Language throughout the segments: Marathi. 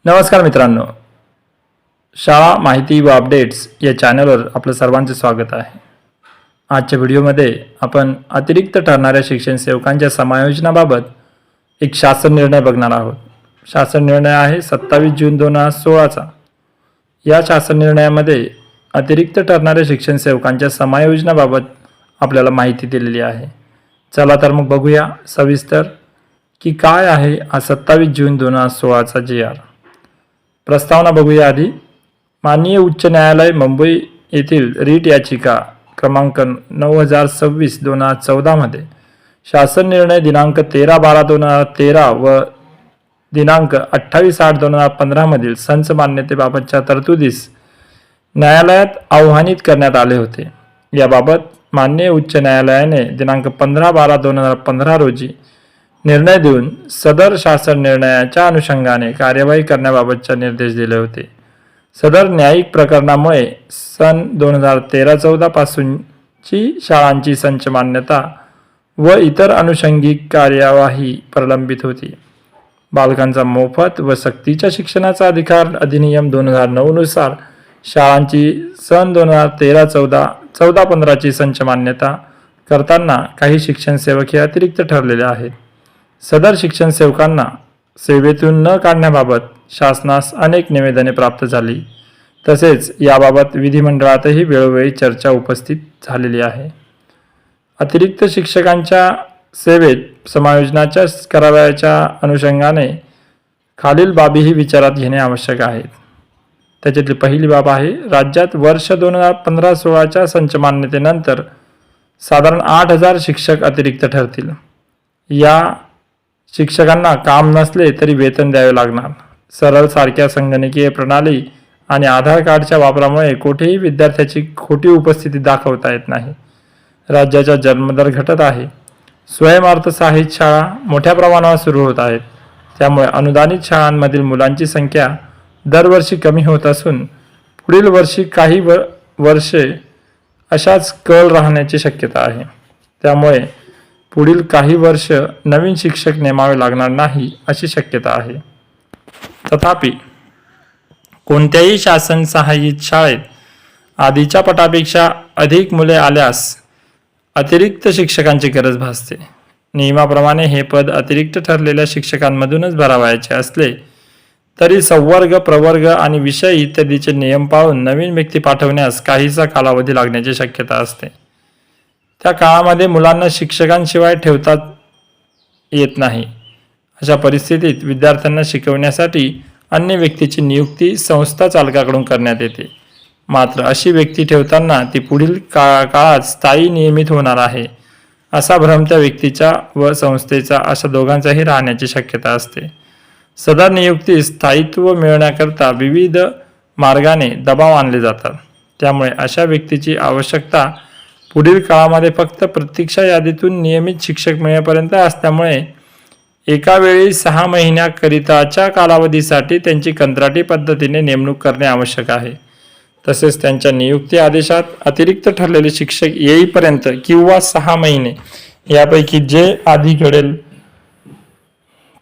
नमस्कार मित्रांनो, शाळा माहिती व अपडेट्स या चॅनलवर आपलं सर्वांचे स्वागत आहे. आजच्या व्हिडिओमध्ये आपण अतिरिक्त ठरणाऱ्या शिक्षण सेवकांच्या समायोजनाबाबत एक शासन निर्णय बघणार आहोत. शासन निर्णय आहे 27 जून 2016चा. या शासन निर्णयामध्ये अतिरिक्त ठरणाऱ्या शिक्षण सेवकांच्या समायोजनाबाबत आपल्याला माहिती दिलेली आहे. चला तर मग बघूया सविस्तर की काय आहे हा 27 जून 2016चा GR. प्रस्तावना बघूया आधी. माननीय उच्च न्यायालय मुंबई येथील रीट याचिका क्रमांक 9026/2014 मध्ये शासन निर्णय दिनांक 13/12/2013 व दिनांक 28/8/2015 मधील संच मान्यतेबाबतच्या तरतुदीस न्यायालयात आव्हानित करण्यात आले होते. याबाबत माननीय उच्च न्यायालयाने दिनांक 15/12/2015 रोजी निर्णय देऊन सदर शासन निर्णयाच्या अनुषंगाने कार्यवाही करण्याबाबतचे निर्देश दिले होते. सदर न्यायिक प्रकरणामुळे सन 2013-14 पासूनची शाळांची संच मान्यता व इतर अनुषंगिक कार्यवाही प्रलंबित होती. बालकांचा मोफत व सक्तीच्या शिक्षणाचा अधिकार अधिनियम 2009 नुसार शाळांची सन 2013-14, 14-15ची संच मान्यता करताना काही शिक्षण सेवक हे अतिरिक्त ठरलेले आहेत. सदर शिक्षण सेवकांना सेवेतून न काढण्याबाबत शासनास अनेक निवेदने प्राप्त झाली. तसेच याबाबत विधिमंडळातही वेळोवेळी चर्चा उपस्थित झालेली आहे. अतिरिक्त शिक्षकांच्या सेवेत समायोजनाच्या करावयाच्या अनुषंगाने खालील बाबीही विचारात घेणे आवश्यक आहेत. त्याच्यातली पहिली बाब आहे, राज्यात वर्ष 2015-16च्या संच मान्यतेनंतर साधारण 8000 शिक्षक अतिरिक्त ठरतील. या शिक्षकांना काम नसले तरी वेतन द्यावे लागणार. सरळ सारख्या संगणकीय प्रणाली आणि आधार कार्डच्या वापरामुळे कोठेही विद्यार्थ्याची खोटी उपस्थिती दाखवता येत नाही. राज्याचा जन्मदर घटत आहे. स्वयंअर्थसहाय्यित शाळा मोठ्या प्रमाणावर सुरू होत आहेत. त्यामुळे अनुदानित शाळांमधील मुलांची संख्या दरवर्षी कमी होत असून पुढील वर्षी काही वर्षे अशाच कल राहण्याची शक्यता आहे. त्यामुळे पुढील काही वर्ष नवीन शिक्षक नेमावे लागणार नाही अशी शक्यता आहे. तथापि कोणत्याही शासन सहाय्यित शाळेत आधीच्या पटापेक्षा अधिक मुले आल्यास अतिरिक्त शिक्षकांची गरज भासते. नियमाप्रमाणे हे पद अतिरिक्त ठरलेल्या शिक्षकांमधूनच भरावयाचे असले तरी संवर्ग, प्रवर्ग आणि विषय इत्यादीचे नियम पाळून नवीन व्यक्ती पाठवण्यास काहीसा कालावधी लागण्याची शक्यता असते. त्या काळामध्ये मुलांना शिक्षकांशिवाय ठेवता येत नाही. अशा परिस्थितीत विद्यार्थ्यांना शिकवण्यासाठी अन्य व्यक्तीची नियुक्ती संस्था चालकाकडून करण्यात येते. मात्र अशी व्यक्ती ठेवताना ती पुढील काळात स्थायी नियमित होणार आहे असा भ्रम त्या व्यक्तीचा व संस्थेचा अशा दोघांचाही राहण्याची शक्यता असते. सदर नियुक्ती स्थायित्व मिळवण्याकरता विविध मार्गाने दबाव आणले जातात. त्यामुळे अशा व्यक्तीची आवश्यकता पुढील काळामध्ये फक्त प्रतीक्षा यादीतून नियमित शिक्षक मिळेपर्यंत असल्यामुळे एका वेळी 6 महिन्याकरिताच्या कालावधीसाठी त्यांची कंत्राटी पद्धतीने नेमणूक करणे आवश्यक आहे. तसेच त्यांच्या नियुक्ती आदेशात अतिरिक्त ठरलेले शिक्षक येईपर्यंत किंवा 6 महिने यापैकी जे आधी घडेल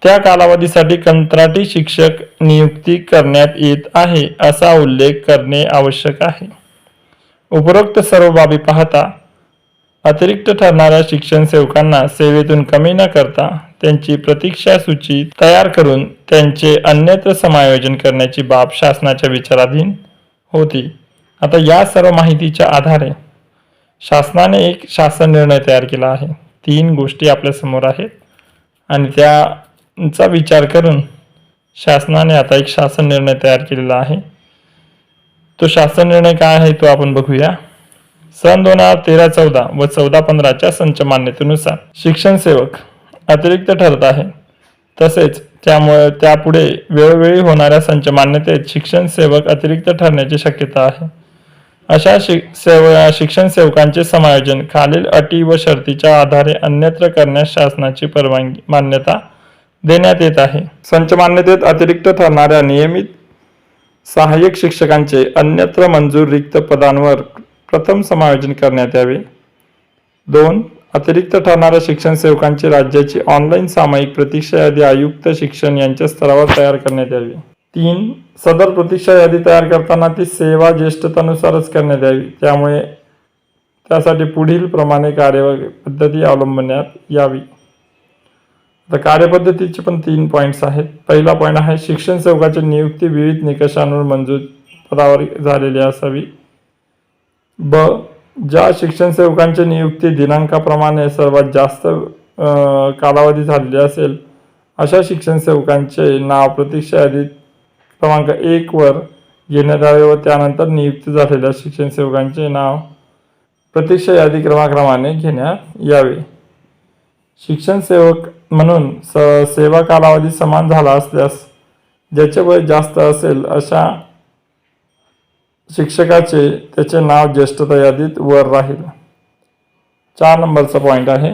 त्या कालावधीसाठी कंत्राटी शिक्षक नियुक्ती करण्यात येत आहे असा उल्लेख करणे आवश्यक आहे. उपरोक्त सर्व बाबी पाहता अतिरिक्त ठरणाऱ्या शिक्षण सेवकांना सेवेतून कमी न करता त्यांची प्रतीक्षा सूची तयार करून त्यांचे अन्यत्र समायोजन करण्याची बाब शासनाच्या विचाराधीन होती. आता या सर्व माहितीच्या आधारे शासनाने एक शासन निर्णय तयार केला आहे. 3 गोष्टी आपल्या समोर आहेत आणि त्याचा विचार करून शासनाने आता एक शासन निर्णय तयार केलेला आहे. तो शासन निर्णय काय आहे तो आपण बघूया. सन 2013-14 व 14-15च्या संच मान्यतेनुसार शिक्षण सेवक अतिरिक्त ठरत आहे. तसेच त्यामुळे त्यापुढे वेळोवेळी होणाऱ्या संच मान्यतेत शिक्षण सेवक अतिरिक्त ठरण्याची शक्यता आहे. अशा शिक्षण सेवकांचे समायोजन खालील अटी व शर्तीच्या आधारे अन्यत्र करण्यास शासनाची परवानगी मान्यता देण्यात येत आहे. संच मान्यतेत अतिरिक्त ठरणाऱ्या नियमित सहाय्यक शिक्षकांचे अन्यत्र मंजूर रिक्त पदांवर प्रथम समायोजन करण्यात यावे. 2. अतिरिक्त ठरणाऱ्या शिक्षण सेवकांची राज्याची ऑनलाईन सामायिक प्रतीक्षा यादी आयुक्त शिक्षण यांच्या स्तरावर तयार करण्यात यावी. 3. सदर प्रतीक्षा यादी तयार करताना ती सेवा ज्येष्ठतेनुसारच करण्यात यावी, त्यामुळे त्यासाठी पुढील प्रमाणे कार्यपद्धती अवलंबण्यात यावी. तर कार्यपद्धतीचे पण 3 पॉईंट्स आहेत. पहिला पॉईंट आहे शिक्षण सेवकाची नियुक्ती विविध निकषांवर मंजूर पदावर झालेली असावी. ब. ज्या शिक्षण सेवकांची नियुक्ती दिनांकाप्रमाणे सर्वात जास्त कालावधी झालेली असेल अशा शिक्षण सेवकांचे नाव प्रतीक्षा यादीत क्रमांक 1 वर घेण्यात यावे व त्यानंतर नियुक्त झालेल्या शिक्षण सेवकांचे नाव प्रतीक्षा यादी क्रमाक्रमाने घेण्यात यावे. शिक्षण सेवक म्हणून सेवा कालावधी समान झाला असल्यास ज्याचे वय जास्त असेल अशा शिक्षकाचे त्याचे नाव ज्येष्ठता यादीत वर राहील. 4 नंबरचा पॉईंट आहे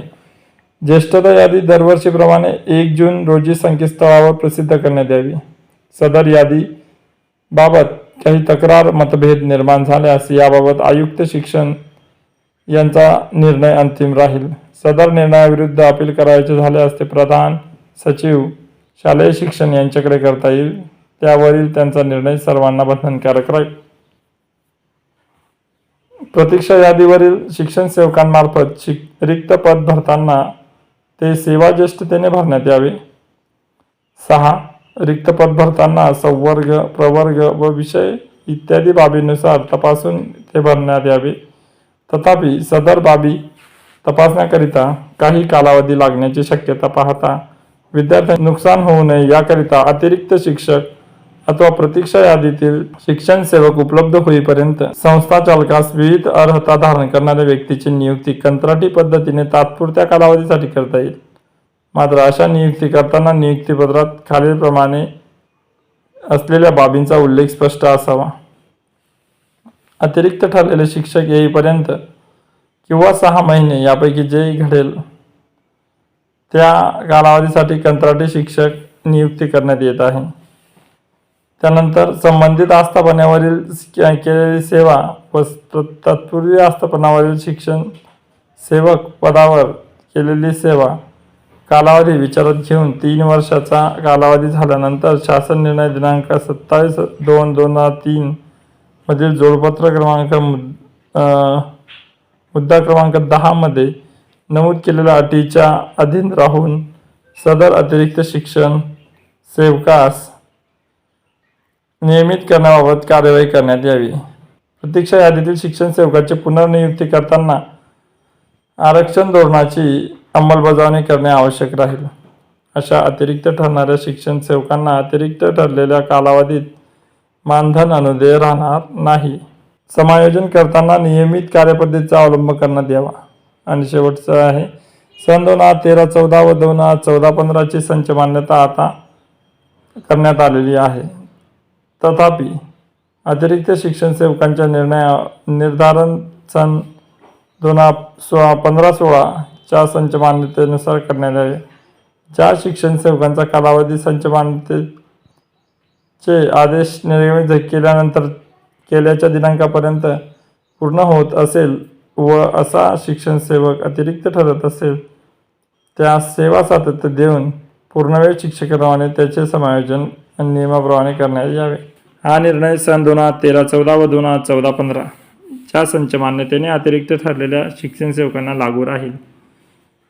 ज्येष्ठता यादी दरवर्षीप्रमाणे 1 जून रोजी संकेतस्थळावर प्रसिद्ध करण्यात यावी. सदर यादी बाबत काही तक्रार मतभेद निर्माण झाल्यास याबाबत आयुक्त शिक्षण यांचा निर्णय अंतिम राहील. सदर निर्णयाविरुद्ध अपील करायचे झाल्यास ते प्रधान सचिव शालेय शिक्षण यांच्याकडे करता येईल. त्यावरील त्यांचा निर्णय सर्वांना बंधनकारक राहील. प्रतीक्षा यादीवरील शिक्षण सेवकांमार्फत रिक्त पद भरताना ते सेवाज्येष्ठतेने भरण्यात यावे. 6. रिक्त पद भरताना संवर्ग, प्रवर्ग व विषय इत्यादी बाबींनुसार तपासून ते भरण्यात यावे. तथापि सदर बाबी तपासण्याकरिता काही कालावधी लागण्याची शक्यता पाहता विद्यार्थ्यांचे नुकसान होऊ नये याकरिता अतिरिक्त शिक्षक अथवा प्रतीक्षा यादीतील शिक्षण सेवक उपलब्ध होईपर्यंत संस्था चालकास विविध अर्हता धारण करणाऱ्या व्यक्तीची नियुक्ती कंत्राटी पद्धतीने तात्पुरत्या कालावधीसाठी करता येईल. मात्र अशा नियुक्ती करताना नियुक्तीपत्रात खालीलप्रमाणे असलेल्या बाबींचा उल्लेख स्पष्ट असावा. अतिरिक्त ठरलेले शिक्षक येईपर्यंत किंवा 6 महिने यापैकी जे घडेल त्या कालावधीसाठी कंत्राटी शिक्षक नियुक्ती करण्यात येत आहे. त्यानंतर संबंधित आस्थापनावरील केलेली सेवा व तत्पूर्वी आस्थापनावरील शिक्षण सेवक पदावर केलेली सेवा कालावधी विचारात घेऊन 3 वर्षाचा कालावधी झाल्यानंतर शासन निर्णय दिनांक 27/2/2003 मधील जोडपत्र क्रमांक मुद्दा क्रमांक 10 मध्ये नमूद केलेल्या अटीच्या अधीन राहून सदर अतिरिक्त शिक्षण सेवकास नियमित करण्याबाबत कार्यवाही करण्यात यावी. प्रतीक्षा यादीतील शिक्षण सेवकाची पुनर्नियुक्ती करताना आरक्षण धोरणाची अंमलबजावणी करणे आवश्यक राहील. अशा अतिरिक्त ठरणाऱ्या शिक्षण सेवकांना अतिरिक्त ठरलेल्या कालावधीत मानधन अनुदेय राहणार नाही. समायोजन करताना नियमित कार्यपद्धतीचा अवलंब करण्यात यावा. आणि शेवटचं आहे सन 2013-14 व 2014-15 ची संच मान्यता आता करण्यात आलेली आहे. तथापि अतिरिक्त शिक्षण सेवकांच्या निर्धारण सन 2015-16 च्या संच मान्यतेनुसार करण्यात यावे. ज्या शिक्षण सेवकांचा कालावधी संच मान्यतेचे आदेश निर्गमित केल्याच्या दिनांकापर्यंत पूर्ण होत असेल व असा शिक्षण सेवक अतिरिक्त ठरत असेल त्यास सेवा सातत्य देऊन पूर्णवेळ शिक्षकाप्रमाणे त्याचे समायोजन नियमाप्रमाणे करण्यात यावे. हा निर्णय सन 2013-14 व 2014-15 च्या संच मान्यतेने अतिरिक्त ठरलेल्या शिक्षण सेवकांना लागू राहील.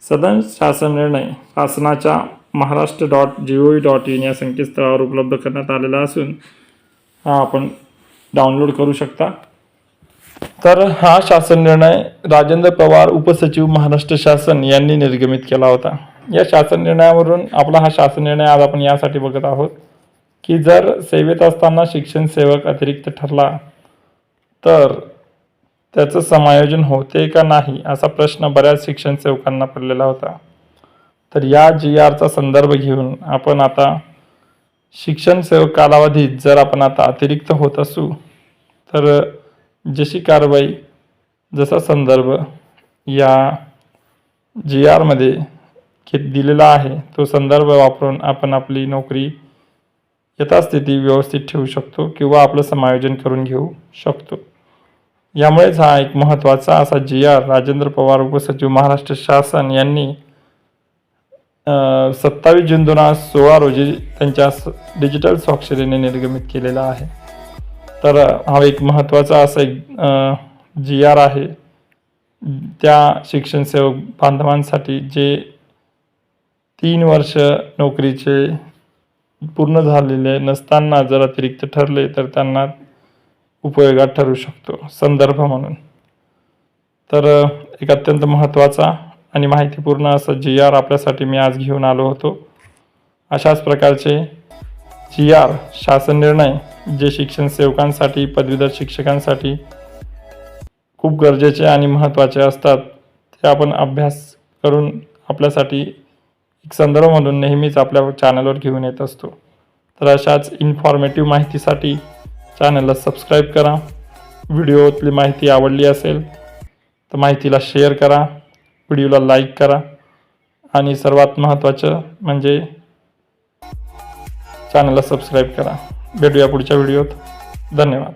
सदन शासन निर्णय शासनाच्या महाराष्ट्र.gov.in या संकेतस्थळावर उपलब्ध करण्यात आलेला असून हा आपण डाउनलोड करू शकता. तर हा शासन निर्णय राजेंद्र पवार उपसचिव महाराष्ट्र शासन यांनी निर्गमित केला होता. या शासन निर्णयावरून आपला हा शासन निर्णय आज आपण यासाठी बघत आहोत की जर सेवेत असताना शिक्षण सेवक अतिरिक्त ठरला तर त्याचं समायोजन होते का नाही असा प्रश्न बऱ्याच शिक्षण सेवकांना पडलेला होता. तर या GRचा संदर्भ घेऊन आपण आता शिक्षण सेवक कालावधीत जर आपण आता अतिरिक्त होत असू तर जशी कारवाई जसा संदर्भ या GR मध्ये दिलेला आहे तो संदर्भ वापरून आपण आपली नोकरी यथास्थिती व्यवस्थित ठेवू शकतो किंवा आपलं समायोजन करून घेऊ शकतो. यामुळेच हा एक महत्त्वाचा असा GR राजेंद्र पवार उपसचिव महाराष्ट्र शासन यांनी 27 जून 2016 रोजी त्यांच्या डिजिटल स्वाक्षरीने निर्गमित केलेला आहे. तर हा एक महत्त्वाचा असा एक GR आहे त्या शिक्षण सेवक बांधवांसाठी जे 3 वर्ष नोकरीचे पूर्ण झालेले नसताना जर अतिरिक्त ठरले तर त्यांना उपयोगात ठरू शकतो संदर्भ म्हणून. तर एक अत्यंत महत्त्वाचा आणि माहितीपूर्ण असं GR आपल्यासाठी मी आज घेऊन आलो होतो. अशाच प्रकारचे GR शासन निर्णय जे शिक्षण सेवकांसाठी पदवीधर शिक्षकांसाठी खूप गरजेचे आणि महत्त्वाचे असतात ते आपण अभ्यास करून आपल्यासाठी एक संदर्भ म्हणून नेहमीच आपल्या चॅनलवर घेऊन येत असतो. तर अशाच इन्फॉर्मेटिव्ह माहितीसाठी चॅनलला सबस्क्राईब करा. व्हिडिओतली माहिती आवडली असेल तर माहितीला शेअर करा, व्हिडिओला लाईक करा आणि सर्वात महत्त्वाचं म्हणजे चॅनलला सबस्क्राईब करा. भेटूया पुढच्या व्हिडिओत. धन्यवाद.